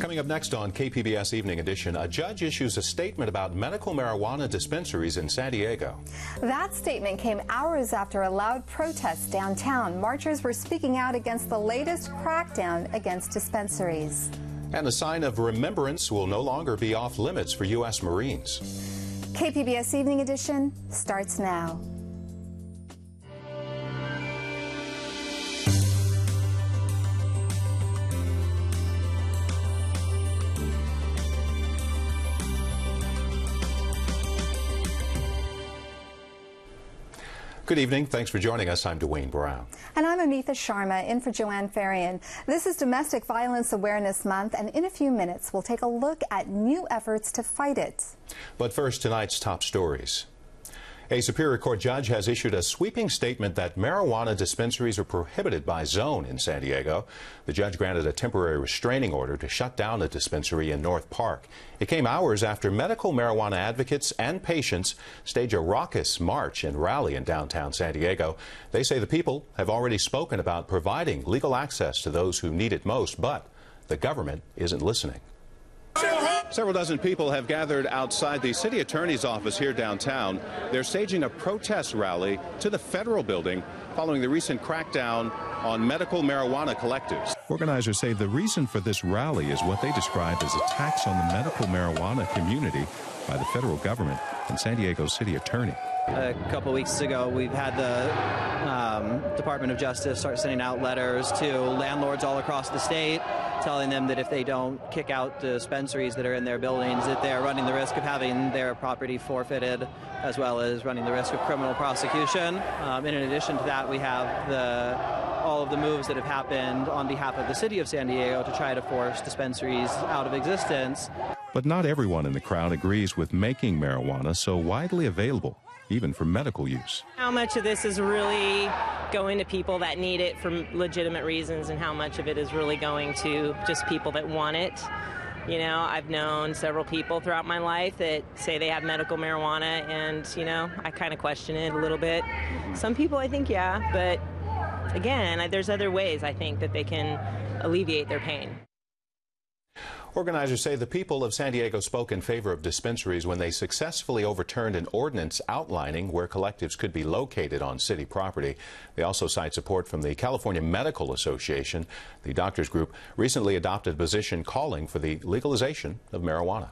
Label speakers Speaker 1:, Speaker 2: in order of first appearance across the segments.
Speaker 1: Coming up next on KPBS Evening Edition, a judge issues a statement about medical marijuana dispensaries in San Diego.
Speaker 2: That statement came hours after a loud protest downtown. Marchers were speaking out against the latest crackdown against dispensaries.
Speaker 1: And a sign of remembrance will no longer be off limits for U.S. Marines.
Speaker 2: KPBS Evening Edition starts now.
Speaker 1: Good evening. Thanks for joining us. I'm Dwayne Brown.
Speaker 2: And I'm Amitha Sharma, in for Joanne Farian. This is Domestic Violence Awareness Month, and in a few minutes, we'll take a look at new efforts to fight it.
Speaker 1: But first, tonight's top stories. A Superior Court judge has issued a sweeping statement that marijuana dispensaries are prohibited by zone in San Diego. The judge granted a temporary restraining order to shut down a dispensary in North Park. It came hours after medical marijuana advocates and patients staged a raucous march and rally in downtown San Diego. They say the people have already spoken about providing legal access to those who need it most, but the government isn't listening. Several dozen people have gathered outside the city attorney's office here downtown. They're staging a protest rally to the federal building following the recent crackdown on medical marijuana collectives. Organizers say the reason for this rally is what they describe as attacks on the medical marijuana community by the federal government and San Diego city attorney.
Speaker 3: A couple weeks ago, we've had the Department of Justice start sending out letters to landlords all across the state, telling them that if they don't kick out dispensaries that are in their buildings, that they're running the risk of having their property forfeited, as well as running the risk of criminal prosecution. And in addition to that, we have all of the moves that have happened on behalf of the city of San Diego to try to force dispensaries out of existence.
Speaker 1: But not everyone in the crowd agrees with making marijuana so widely available, even for medical use.
Speaker 4: How much of this is really going to people that need it for legitimate reasons, and how much of it is really going to just people that want it? You know, I've known several people throughout my life that say they have medical marijuana, and, you know, I kind of question it a little bit. Some people, I think, yeah, but again, there's other ways, I think, that they can alleviate their pain.
Speaker 1: Organizers say the people of San Diego spoke in favor of dispensaries when they successfully overturned an ordinance outlining where collectives could be located on city property. They also cite support from the California Medical Association. The doctors group recently adopted a position calling for the legalization of marijuana.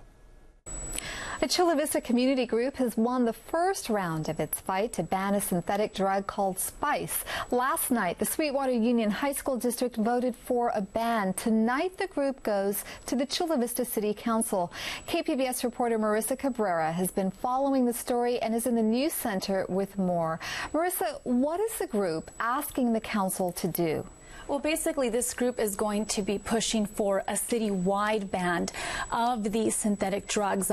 Speaker 2: A Chula Vista community group has won the first round of its fight to ban a synthetic drug called spice. Last night, the Sweetwater Union High School District voted for a ban. Tonight, the group goes to the Chula Vista City Council. KPBS reporter Marissa Cabrera has been following the story and is in the news center with more. Marissa, what is the group asking the council to do?
Speaker 5: Well, basically, this group is going to be pushing for a citywide ban of these synthetic drugs.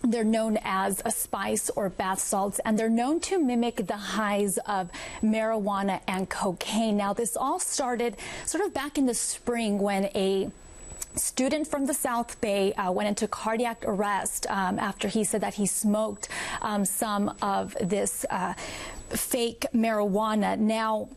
Speaker 5: They're known as a spice or bath salts, and they're known to mimic the highs of marijuana and cocaine. Now, this all started sort of back in the spring when a student from the South Bay went into cardiac arrest after he said that he smoked some of this fake marijuana. Now,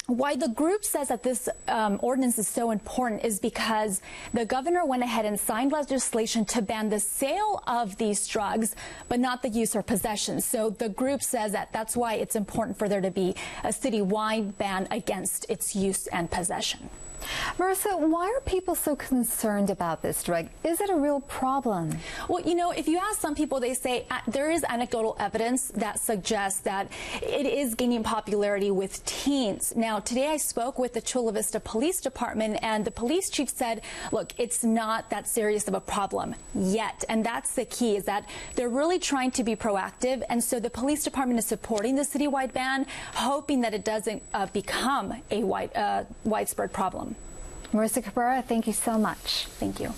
Speaker 5: why the group says that this ordinance is so important is because the governor went ahead and signed legislation to ban the sale of these drugs, but not the use or possession. So the group says that that's why it's important for there to be a citywide ban against its use and possession.
Speaker 2: Marissa, why are people so concerned about this drug? Is it a real problem?
Speaker 5: Well, you know, if you ask some people, they say there is anecdotal evidence that suggests that it is gaining popularity with teens. Now, today I spoke with the Chula Vista Police Department, and the police chief said, look, it's not that serious of a problem yet. And that's the key, is that they're really trying to be proactive. And so the police department is supporting the citywide ban, hoping that it doesn't become a widespread problem.
Speaker 2: Marissa Cabrera, thank you so much.
Speaker 5: Thank you.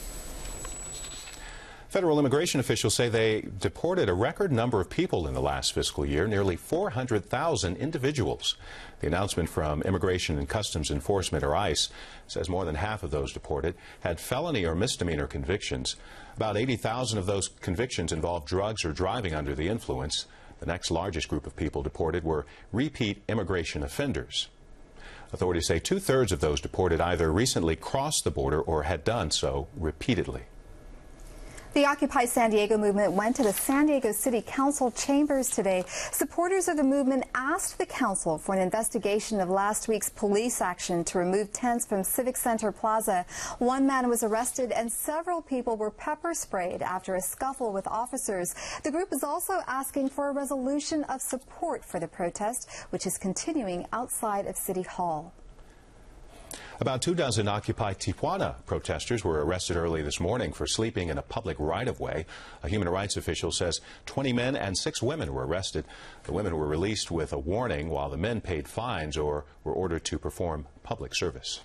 Speaker 1: Federal immigration officials say they deported a record number of people in the last fiscal year, nearly 400,000 individuals. The announcement from Immigration and Customs Enforcement, or ICE, says more than half of those deported had felony or misdemeanor convictions. About 80,000 of those convictions involved drugs or driving under the influence. The next largest group of people deported were repeat immigration offenders. Authorities say 2/3 of those deported either recently crossed the border or had done so repeatedly.
Speaker 2: The Occupy San Diego movement went to the San Diego City Council chambers today. Supporters of the movement asked the council for an investigation of last week's police action to remove tents from Civic Center Plaza. One man was arrested and several people were pepper sprayed after a scuffle with officers. The group is also asking for a resolution of support for the protest, which is continuing outside of City Hall.
Speaker 1: About 24 Occupy Tijuana protesters were arrested early this morning for sleeping in a public right-of-way. A human rights official says 20 men and 6 women were arrested. The women were released with a warning, while the men paid fines or were ordered to perform public service.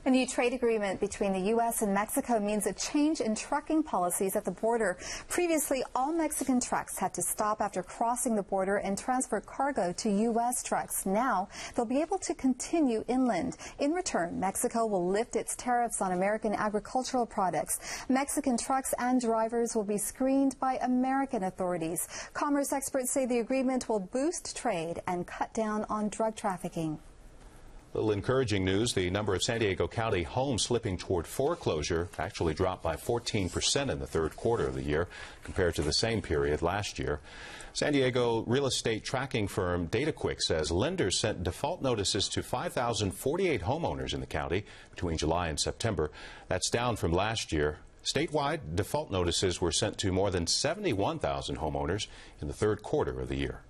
Speaker 2: A new trade agreement between the U.S. and Mexico means a change in trucking policies at the border. Previously, all Mexican trucks had to stop after crossing the border and transfer cargo to U.S. trucks. Now, they'll be able to continue inland. In return, Mexico will lift its tariffs on American agricultural products. Mexican trucks and drivers will be screened by American authorities. Commerce experts say the agreement will boost trade and cut down on drug trafficking.
Speaker 1: Little encouraging news, the number of San Diego County homes slipping toward foreclosure actually dropped by 14% in the third quarter of the year compared to the same period last year. San Diego real estate tracking firm DataQuick says lenders sent default notices to 5,048 homeowners in the county between July and September. That's down from last year. Statewide, default notices were sent to more than 71,000 homeowners in the third quarter of the year.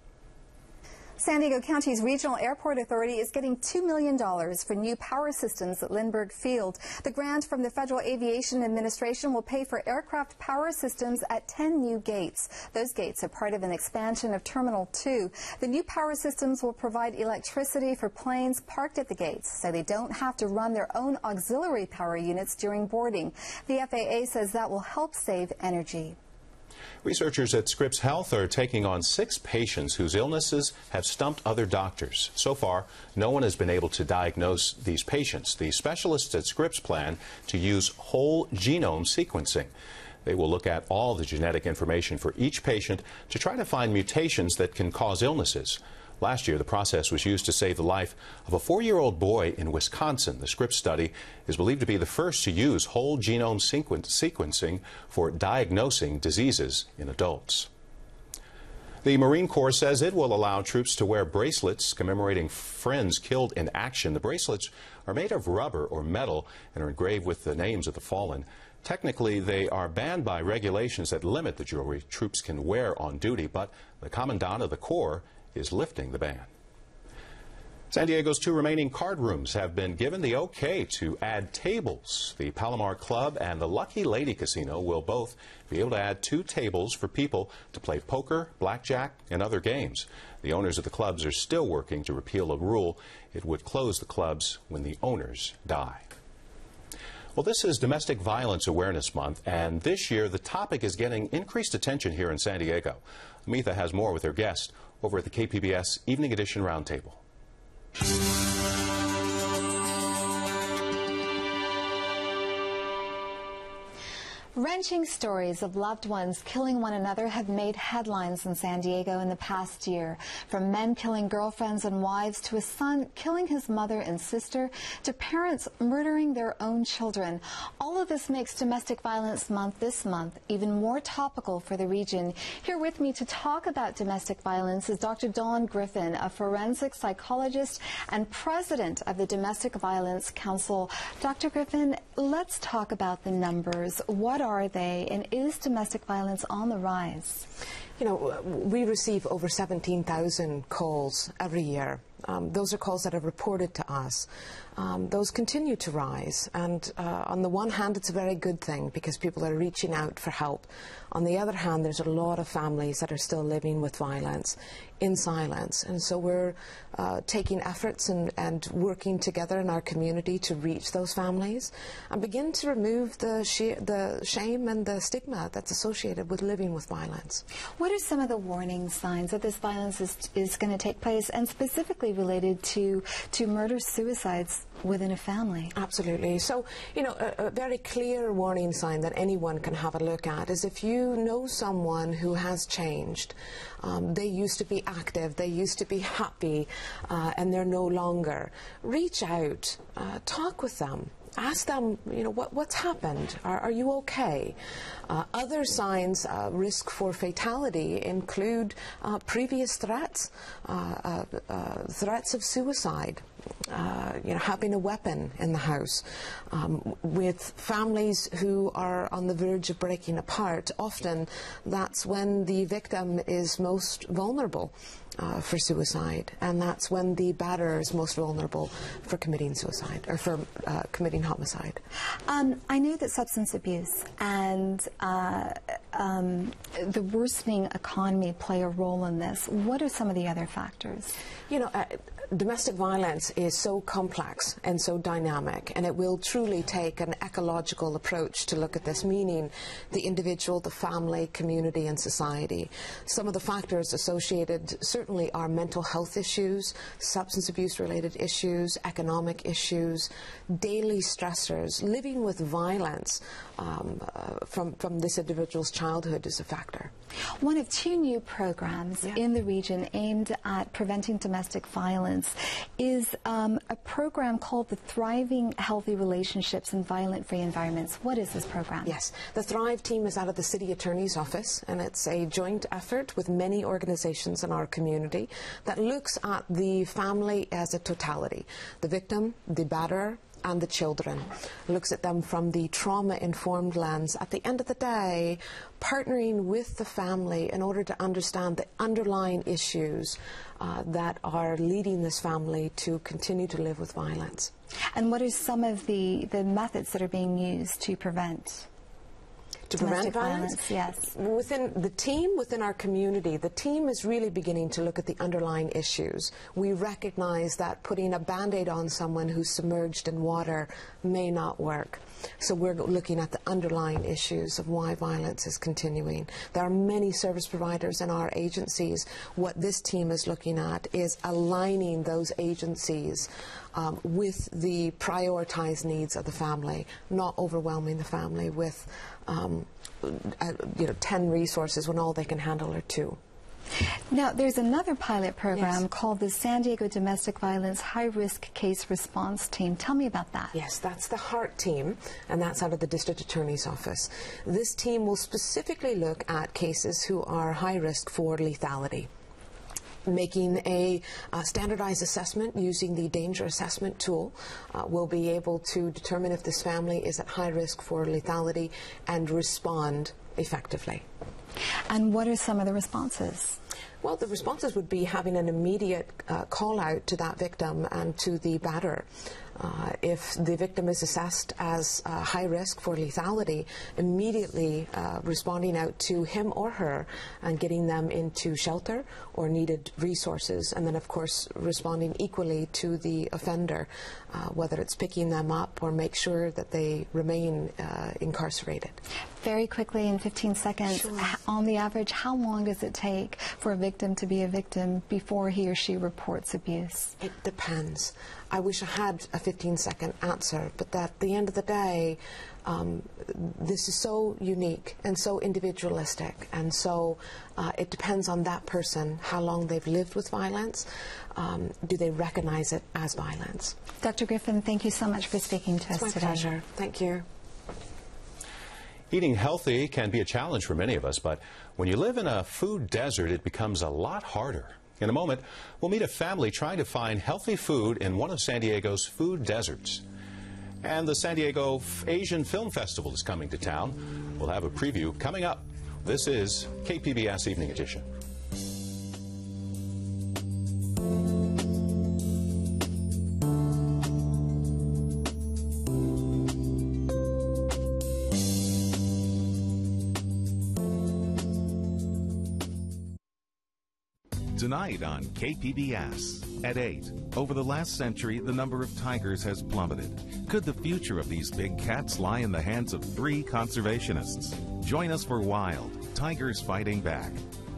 Speaker 2: San Diego County's Regional Airport Authority is getting $2 million for new power systems at Lindbergh Field. The grant from the Federal Aviation Administration will pay for aircraft power systems at 10 new gates. Those gates are part of an expansion of Terminal 2. The new power systems will provide electricity for planes parked at the gates, so they don't have to run their own auxiliary power units during boarding. The FAA says that will help save energy.
Speaker 1: Researchers at Scripps Health are taking on 6 patients whose illnesses have stumped other doctors. So far, no one has been able to diagnose these patients. The specialists at Scripps plan to use whole genome sequencing. They will look at all the genetic information for each patient to try to find mutations that can cause illnesses. Last year, the process was used to save the life of a 4-year-old boy in Wisconsin. The Scripps study is believed to be the first to use whole genome sequencing for diagnosing diseases in adults. The Marine Corps says it will allow troops to wear bracelets commemorating friends killed in action. The bracelets are made of rubber or metal and are engraved with the names of the fallen. Technically, they are banned by regulations that limit the jewelry troops can wear on duty, but the Commandant of the Corps is lifting the ban. San Diego's 2 remaining card rooms have been given the okay to add tables. The Palomar Club and the Lucky Lady Casino will both be able to add 2 tables for people to play poker, blackjack, and other games. The owners of the clubs are still working to repeal a rule. It would close the clubs when the owners die. Well, this is Domestic Violence Awareness Month, and this year the topic is getting increased attention here in San Diego. Amitha has more with her guest over at the KPBS Evening Edition Roundtable.
Speaker 2: Wrenching stories of loved ones killing one another have made headlines in San Diego in the past year. From men killing girlfriends and wives to a son killing his mother and sister to parents murdering their own children. All of this makes Domestic Violence Month this month even more topical for the region. Here with me to talk about domestic violence is Dr. Dawn Griffin, a forensic psychologist and president of the Domestic Violence Council. Dr. Griffin, let's talk about the numbers. What are they, and is domestic violence on the rise?
Speaker 6: You know, we receive over 17,000 calls every year. Those are calls that are reported to us. Those continue to rise, and on the one hand it's a very good thing because people are reaching out for help. On the other hand, there's a lot of families that are still living with violence in silence, and so we're taking efforts and working together in our community to reach those families and begin to remove the shame and the stigma that's associated with living with violence.
Speaker 2: What are some of the warning signs that this violence is going to take place, and specifically related to murder-suicides? within a family.
Speaker 6: Absolutely. So, you know, a very clear warning sign that anyone can have a look at is if you know someone who has changed. They used to be active, they used to be happy, and they're no longer. Reach out, talk with them. Ask them, you know, what's happened? Are you okay? Other signs, risk for fatality, include previous threats, threats of suicide, you know, having a weapon in the house. With families who are on the verge of breaking apart, often that's when the victim is most vulnerable for suicide, and that's when the batterer is most vulnerable for committing suicide or for committing homicide.
Speaker 2: I know that substance abuse and the worsening economy play a role in this. What are some of the other factors?
Speaker 6: You know, domestic violence is so complex and so dynamic, and it will truly take an ecological approach to look at this, meaning the individual, the family, community, and society. Some of the factors associated certainly are mental health issues, substance abuse-related issues, economic issues, daily stressors. Living with violence from this individual's childhood is a factor.
Speaker 2: One of two new programs in the region aimed at preventing domestic violence is a program called the Thriving Healthy Relationships in Violent-Free Environments. What is this program?
Speaker 6: Yes, the Thrive team is out of the City Attorney's Office, and it's a joint effort with many organizations in our community that looks at the family as a totality. The victim, the batterer, and the children. Looks at them from the trauma-informed lens. At the end of the day, partnering with the family in order to understand the underlying issues that are leading this family to continue to live with violence.
Speaker 2: And what are some of the methods that are being used to prevent?
Speaker 6: To prevent violence?
Speaker 2: Yes.
Speaker 6: Within the team, within our community, the team is really beginning to look at the underlying issues. We recognize that putting a Band-Aid on someone who's submerged in water may not work. So we're looking at the underlying issues of why violence is continuing. There are many service providers in our agencies. What this team is looking at is aligning those agencies with the prioritized needs of the family, not overwhelming the family with 10 resources when all they can handle are 2.
Speaker 2: Now, there's another pilot program called the San Diego Domestic Violence High-Risk Case Response Team. Tell me about that.
Speaker 6: Yes, that's the HEART team, and that's out of the District Attorney's Office. This team will specifically look at cases who are high risk for lethality. Making a standardized assessment using the danger assessment tool, we'll be able to determine if this family is at high risk for lethality and respond effectively.
Speaker 2: And what are some of the responses?
Speaker 6: Well, the responses would be having an immediate call out to that victim and to the batterer. If the victim is assessed as high risk for lethality, immediately responding out to him or her and getting them into shelter or needed resources, and then of course responding equally to the offender, whether it's picking them up or make sure that they remain incarcerated.
Speaker 2: Very quickly, in 15 seconds,
Speaker 6: Sure.
Speaker 2: On the average, how long does it take for a victim to be a victim before he or she reports abuse?
Speaker 6: It depends. I wish I had a 15-second answer, but at the end of the day, this is so unique and so individualistic, and so it depends on that person, how long they've lived with violence. Do they recognize it as violence?
Speaker 2: Dr. Griffin, thank you so much for speaking to us
Speaker 6: It's my
Speaker 2: today.
Speaker 6: pleasure. Thank you.
Speaker 1: Eating healthy can be a challenge for many of us, but when you live in a food desert, it becomes a lot harder. In a moment, we'll meet a family trying to find healthy food in one of San Diego's food deserts. And the San Diego Asian Film Festival is coming to town. We'll have a preview coming up. This is KPBS Evening Edition.
Speaker 7: Tonight on KPBS at 8. Over the last century, the number of tigers has plummeted. Could the future of these big cats lie in the hands of 3 conservationists? Join us for Wild, Tigers Fighting Back.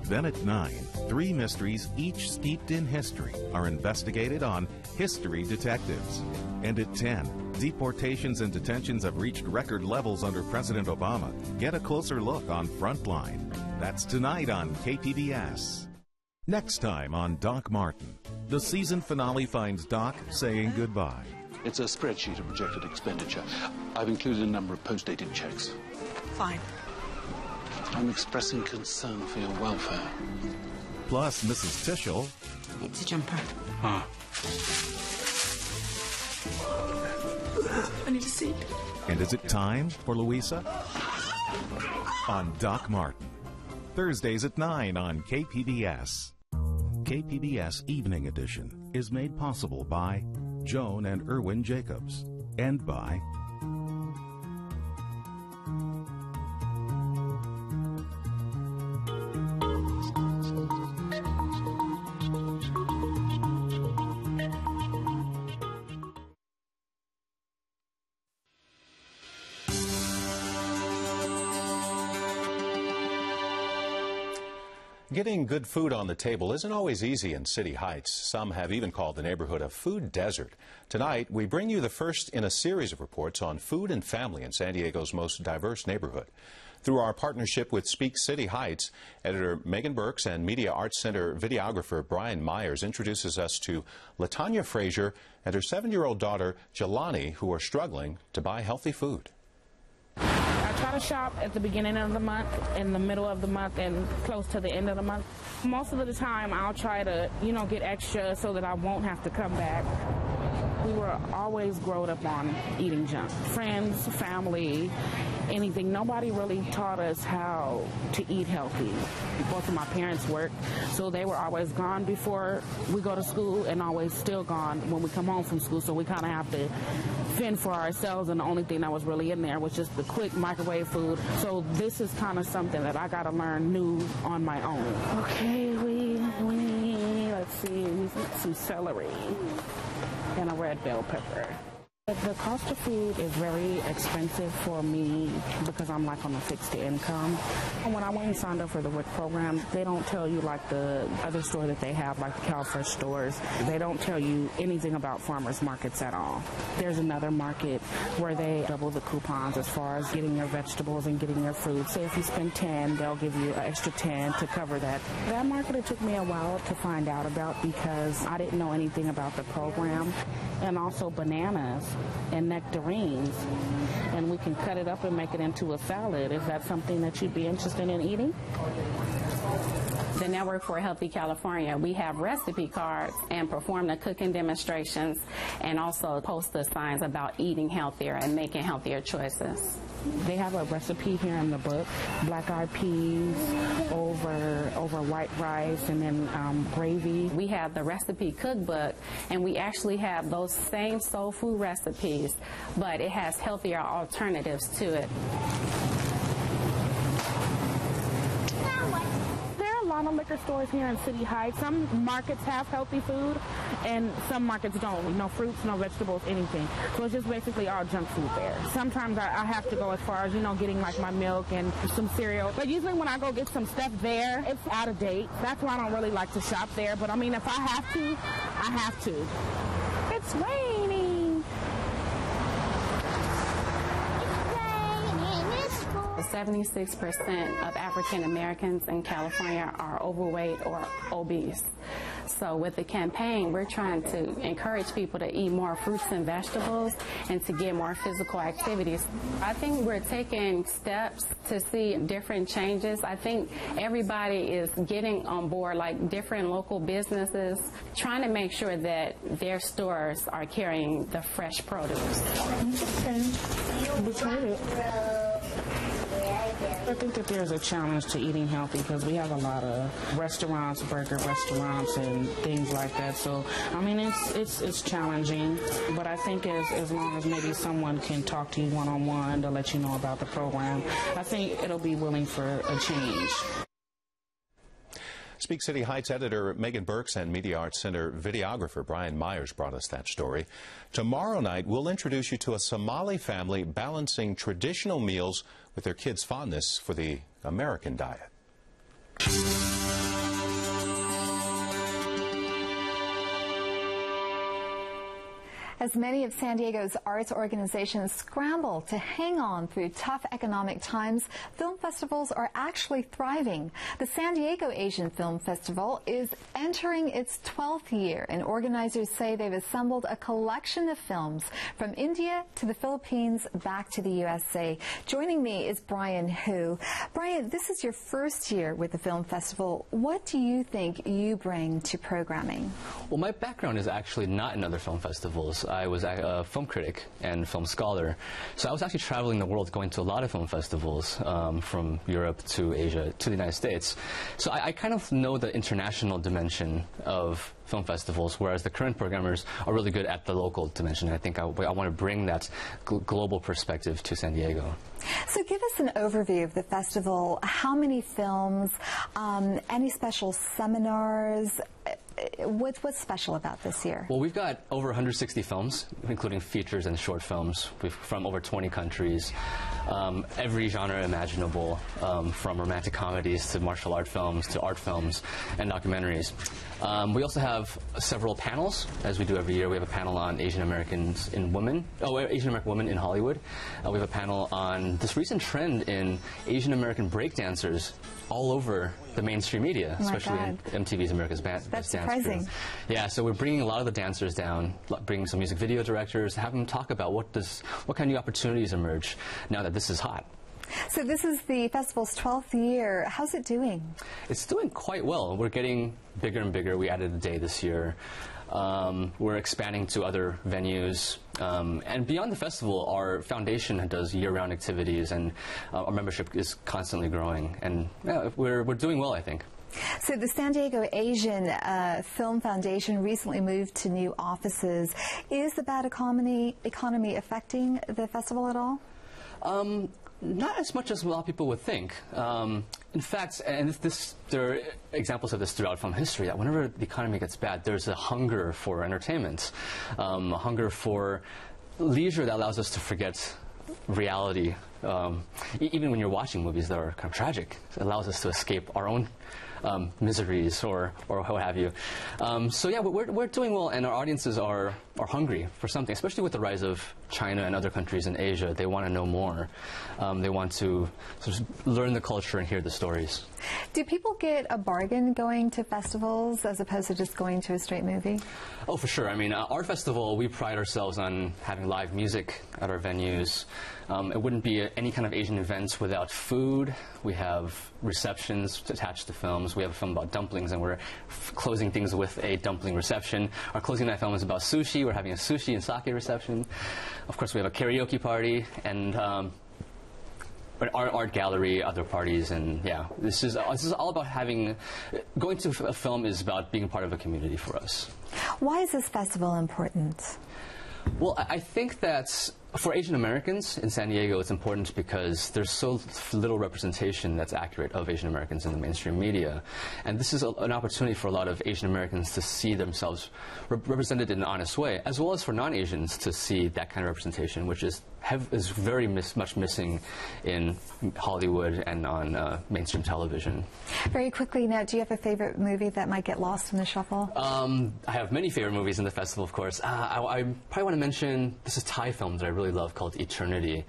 Speaker 7: Then at 9, 3 mysteries, each steeped in history, are investigated on History Detectives. And at 10, deportations and detentions have reached record levels under President Obama. Get a closer look on Frontline. That's tonight on KPBS. Next time on Doc Martin, the season finale finds Doc saying goodbye.
Speaker 8: It's a spreadsheet of projected expenditure. I've included a number of post-dated checks.
Speaker 9: Fine.
Speaker 8: I'm expressing concern for your welfare.
Speaker 7: Plus, Mrs. Tischel.
Speaker 9: It's a jumper.
Speaker 8: Ah.
Speaker 9: I need a seat.
Speaker 7: And is it time for Louisa? On Doc Martin. Thursdays at 9 on KPBS. KPBS Evening Edition is made possible by Joan and Erwin Jacobs and by
Speaker 1: Getting good food on the table isn't always easy in City Heights. Some have even called the neighborhood a food desert. Tonight, we bring you the first in a series of reports on food and family in San Diego's most diverse neighborhood. Through our partnership with Speak City Heights, editor Megan Burks and Media Arts Center videographer Brian Myers introduces us to LaTanya Frazier and her 7-year-old daughter Jelani, who are struggling to buy healthy food.
Speaker 10: I try to shop at the beginning of the month, in the middle of the month, and close to the end of the month. Most of the time, I'll try to, get extra so that I won't have to come back. We were always growing up on eating junk. Friends, family, anything. Nobody really taught us how to eat healthy. Both of my parents worked, so they were always gone before we go to school and always still gone when we come home from school, so we kind of have to fend for ourselves, and the only thing that was really in there was just the quick microwave food. So this is kind of something that I got to learn new on my own. Okay, let's see, we need some celery and a red bell pepper. The cost of food is very expensive for me because I'm on a fixed income. And when I went and signed up for the WIC program, they don't tell you like the other store that they have, like the CalFresh stores. They don't tell you anything about farmers markets at all. There's another market where they double the coupons as far as getting your vegetables and getting your fruit. Say if you spend 10, they'll give you an extra 10 to cover that. That market, it took me a while to find out about because I didn't know anything about the program. And also bananas and nectarines, and we can cut it up and make it into a salad. Is that something that you'd be interested in eating?
Speaker 11: The Network for Healthy California, we have recipe cards and perform the cooking demonstrations and also post the signs about eating healthier and making healthier choices.
Speaker 10: They have a recipe here in the book, black-eyed peas over white rice and then gravy.
Speaker 11: We have the recipe cookbook, and we actually have those same soul food recipes, but it has healthier alternatives to it.
Speaker 10: A lot of liquor stores here in City Heights. Some markets have healthy food and some markets don't. No fruits, no vegetables, anything. So it's just basically all junk food there. Sometimes I have to go as far as, getting like my milk and some cereal. But usually when I go get some stuff there, it's out of date. That's why I don't really like to shop there. But I mean, if I have to, I have to. It's raining.
Speaker 11: 76% of African Americans in California are overweight or obese. So with the campaign, we're trying to encourage people to eat more fruits and vegetables and to get more physical activities. I think we're taking steps to see different changes. I think everybody is getting on board, like different local businesses, trying to make sure that their stores are carrying the fresh produce.
Speaker 10: I think that there's a challenge to eating healthy because we have a lot of restaurants, burger restaurants, and things like that. So, I mean, it's challenging, but I think as long as maybe someone can talk to you one-on-one to let you know about the program, I think it'll be willing for a change.
Speaker 1: Speak City Heights editor Megan Burks and Media Arts Center videographer Brian Myers brought us that story. Tomorrow night, we'll introduce you to a Somali family balancing traditional meals with their kids' fondness for the American diet.
Speaker 2: As many of San Diego's arts organizations scramble to hang on through tough economic times, film festivals are actually thriving. The San Diego Asian Film Festival is entering its 12th year, and organizers say they've assembled a collection of films from India to the Philippines back to the USA. Joining me is Brian Hu. Brian, this is your first year with the film festival. What do you think you bring to programming?
Speaker 12: Well, my background is actually not in other film festivals. I was a film critic and film scholar. So I was actually traveling the world, going to a lot of film festivals, from Europe to Asia to the United States. So I kind of know the international dimension of film festivals, whereas the current programmers are really good at the local dimension. I think I want to bring that global perspective to San Diego.
Speaker 2: So give us an overview of the festival. How many films, any special seminars? What's special about this year?
Speaker 12: Well, we've got over 160 films, including features and short films from over 20 countries, every genre imaginable, from romantic comedies to martial art films to art films and documentaries. We also have several panels, as we do every year. We have a panel on Asian American women in Hollywood. We have a panel on this recent trend in Asian American breakdancers all over the mainstream media, especially in MTV's America's Best Dance Crew. Yeah, so we're bringing a lot of the dancers down, bringing some music video directors, have them talk about what kind of new opportunities emerge now that this is hot.
Speaker 2: So this is the festival's 12th year. How's it doing? It's
Speaker 12: doing quite well. We're getting bigger and bigger. We added a day this year. We're expanding to other venues. And beyond the festival, our foundation does year-round activities, and our membership is constantly growing. And yeah, we're doing well, I think.
Speaker 2: So the San Diego Asian Film Foundation recently moved to new offices. Is the bad economy affecting the festival at all?
Speaker 12: Not as much as a lot of people would think. In fact, and there are examples of this throughout film history, that whenever the economy gets bad, there's a hunger for entertainment, a hunger for leisure that allows us to forget reality. Even when you're watching movies that are kind of tragic, it allows us to escape our own miseries or what have you. So yeah, we're doing well, and our audiences are hungry for something, especially with the rise of China and other countries in Asia. They want to know more. They want to sort of learn the culture and hear the stories.
Speaker 2: Do people get a bargain going to festivals as opposed to just going to a straight movie?
Speaker 12: Oh, for sure. I mean, our festival, we pride ourselves on having live music at our venues. It wouldn't be any kind of Asian events without food. We have receptions attached to films. We have a film about dumplings, and we're closing things with a dumpling reception. Our closing night film is about sushi. We're having a sushi and sake reception. Of course, we have a karaoke party, and an art gallery, other parties, and yeah, this is all about going to a film is about being part of a community for us.
Speaker 2: Why is this festival important?
Speaker 12: Well, I think that for Asian Americans in San Diego, it's important because there's so little representation that's accurate of Asian Americans in the mainstream media. And this is an opportunity for a lot of Asian Americans to see themselves represented in an honest way, as well as for non-Asians to see that kind of representation, which is very much missing in Hollywood and on mainstream television.
Speaker 2: Very quickly now, do you have a favorite movie that might get lost in the shuffle?
Speaker 12: I have many favorite movies in the festival, of course. I probably want to mention, this is a Thai film that I really love called Eternity.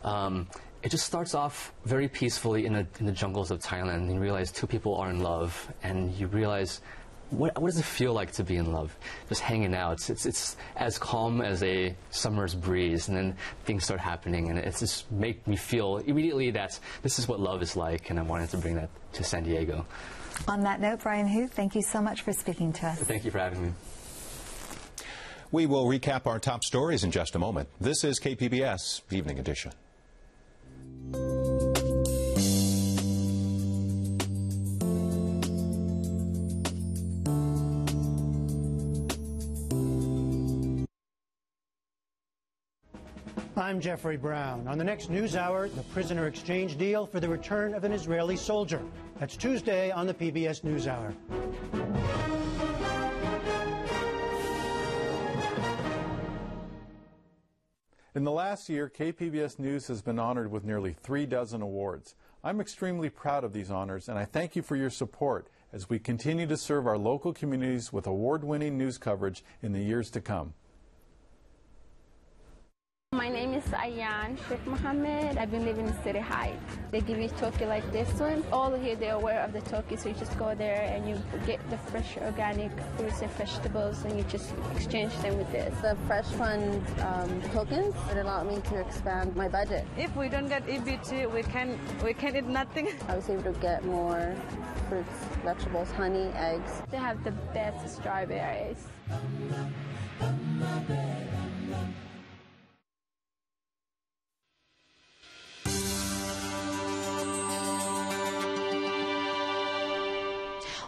Speaker 12: It just starts off very peacefully in the jungles of Thailand, and you realize two people are in love, and you realize what does it feel like to be in love? Just hanging out. It's as calm as a summer's breeze, and then things start happening, and it's just make me feel immediately that this is what love is like, and I wanted to bring that to San Diego.
Speaker 2: On that note, Brian Hu, thank you so much for speaking to us.
Speaker 12: Thank you for having me.
Speaker 1: We will recap our top stories in just a moment. This is KPBS Evening Edition.
Speaker 13: I'm Jeffrey Brown. On the next NewsHour, the prisoner exchange deal for the return of an Israeli soldier. That's Tuesday on the PBS NewsHour.
Speaker 14: In the last year, KPBS News has been honored with nearly 36 awards. I'm extremely proud of these honors, and I thank you for your support as we continue to serve our local communities with award-winning news coverage in the years to come.
Speaker 15: Ayan Sheikh Mohammed. I've been living in City Heights. They give you toki like this one. All here they're aware of the toki, so you just go there and you get the fresh organic fruits and vegetables and you just exchange them with this.
Speaker 16: The fresh fund tokens would allow me to expand my budget.
Speaker 17: If we don't get EBT, we can eat nothing.
Speaker 16: I was able to get more fruits, vegetables, honey, eggs.
Speaker 15: They have the best strawberries.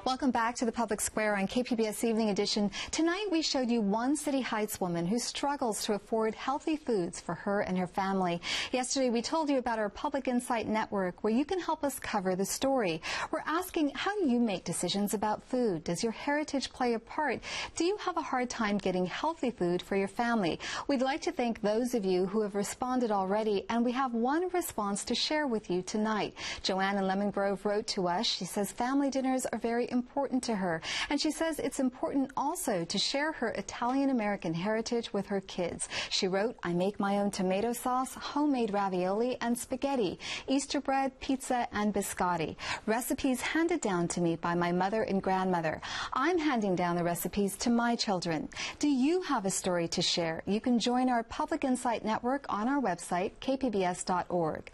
Speaker 2: Welcome back to the Public Square on KPBS Evening Edition. Tonight we showed you one City Heights woman who struggles to afford healthy foods for her and her family. Yesterday we told you about our Public Insight Network where you can help us cover the story. We're asking, how do you make decisions about food? Does your heritage play a part? Do you have a hard time getting healthy food for your family? We'd like to thank those of you who have responded already, and we have one response to share with you tonight. Joanne in Lemon Grove wrote to us. She says family dinners are very important to her, and she says it's important also to share her Italian-American heritage with her kids. She wrote, I make my own tomato sauce, homemade ravioli and spaghetti, Easter bread, pizza and biscotti. Recipes handed down to me by my mother and grandmother. I'm handing down the recipes to my children. Do you have a story to share? You can join our Public Insight Network on our website, kpbs.org.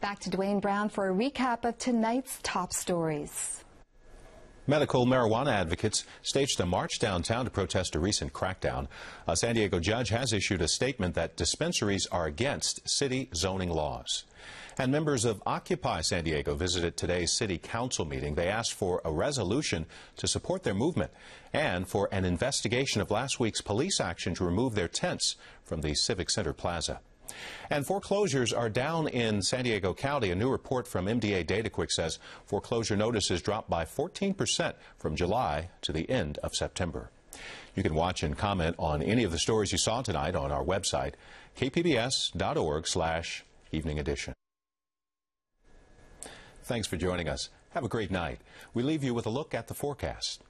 Speaker 2: Back to Dwayne Brown for a recap of tonight's top stories.
Speaker 1: Medical marijuana advocates staged a march downtown to protest a recent crackdown. A San Diego judge has issued a statement that dispensaries are against city zoning laws. And members of Occupy San Diego visited today's city council meeting. They asked for a resolution to support their movement and for an investigation of last week's police action to remove their tents from the Civic Center Plaza. And foreclosures are down in San Diego County. A new report from MDA DataQuick says foreclosure notices dropped by 14% from July to the end of September. You can watch and comment on any of the stories you saw tonight on our website, kpbs.org/evening edition. Thanks for joining us. Have a great night. We leave you with a look at the forecast.